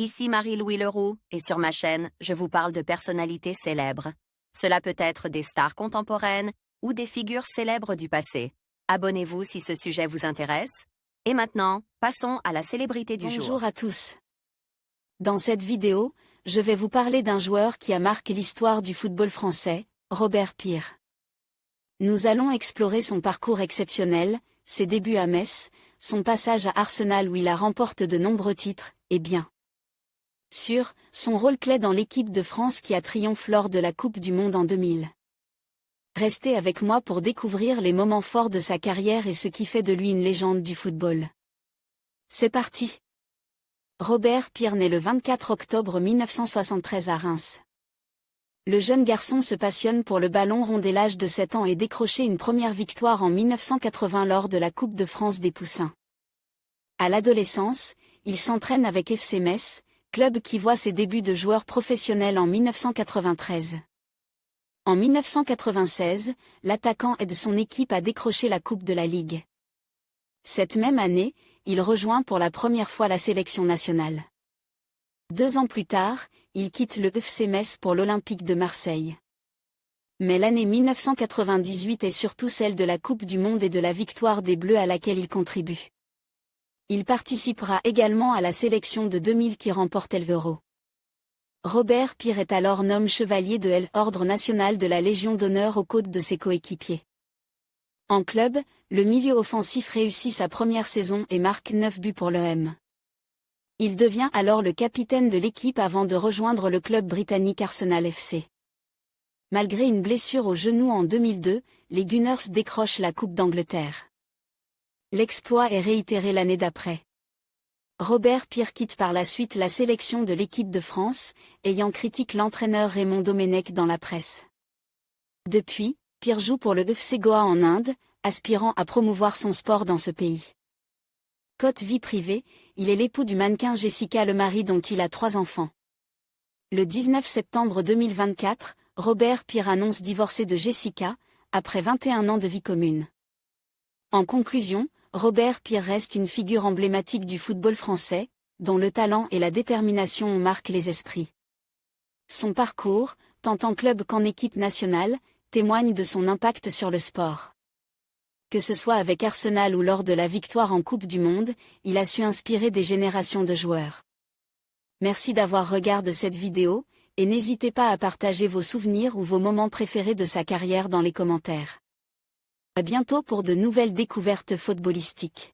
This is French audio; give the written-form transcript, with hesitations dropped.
Ici Marie-Louis Leroux, et sur ma chaîne, je vous parle de personnalités célèbres. Cela peut être des stars contemporaines ou des figures célèbres du passé. Abonnez-vous si ce sujet vous intéresse. Et maintenant, passons à la célébrité du jour. Bonjour à tous. Dans cette vidéo, je vais vous parler d'un joueur qui a marqué l'histoire du football français, Robert Pires. Nous allons explorer son parcours exceptionnel, ses débuts à Metz, son passage à Arsenal où il a remporté de nombreux titres, et bien sûr, son rôle clé dans l'équipe de France qui a triomphé lors de la Coupe du Monde en 2000. Restez avec moi pour découvrir les moments forts de sa carrière et ce qui fait de lui une légende du football. C'est parti! Robert Pires naît le 24 octobre 1973 à Reims. Le jeune garçon se passionne pour le ballon rond dès l'âge de 7 ans et décroché une première victoire en 1980 lors de la Coupe de France des Poussins. À l'adolescence, il s'entraîne avec FC Metz, club qui voit ses débuts de joueur professionnel en 1993. En 1996, l'attaquant aide son équipe à décrocher la Coupe de la Ligue. Cette même année, il rejoint pour la première fois la sélection nationale. 2 ans plus tard, il quitte le FC Metz pour l'Olympique de Marseille. Mais l'année 1998 est surtout celle de la Coupe du Monde et de la victoire des Bleus à laquelle il contribue. Il participera également à la sélection de 2000 qui remporte l'Euro. Robert Pires est alors nommé chevalier de l'Ordre national de la Légion d'honneur aux côtés de ses coéquipiers. En club, le milieu offensif réussit sa première saison et marque 9 buts pour l'OM. Il devient alors le capitaine de l'équipe avant de rejoindre le club britannique Arsenal FC. Malgré une blessure au genou en 2002, les Gunners décrochent la Coupe d'Angleterre. L'exploit est réitéré l'année d'après. Robert Pires quitte par la suite la sélection de l'équipe de France, ayant critiqué l'entraîneur Raymond Domenech dans la presse. Depuis, Pires joue pour le FC Goa en Inde, aspirant à promouvoir son sport dans ce pays. Côté vie privée, il est l'époux du mannequin Jessica Lemarie dont il a 3 enfants. Le 19 septembre 2024, Robert Pires annonce divorcer de Jessica, après 21 ans de vie commune. En conclusion, Robert Pires reste une figure emblématique du football français, dont le talent et la détermination marquent les esprits. Son parcours, tant en club qu'en équipe nationale, témoigne de son impact sur le sport. Que ce soit avec Arsenal ou lors de la victoire en Coupe du Monde, il a su inspirer des générations de joueurs. Merci d'avoir regardé cette vidéo, et n'hésitez pas à partager vos souvenirs ou vos moments préférés de sa carrière dans les commentaires. À bientôt pour de nouvelles découvertes footballistiques.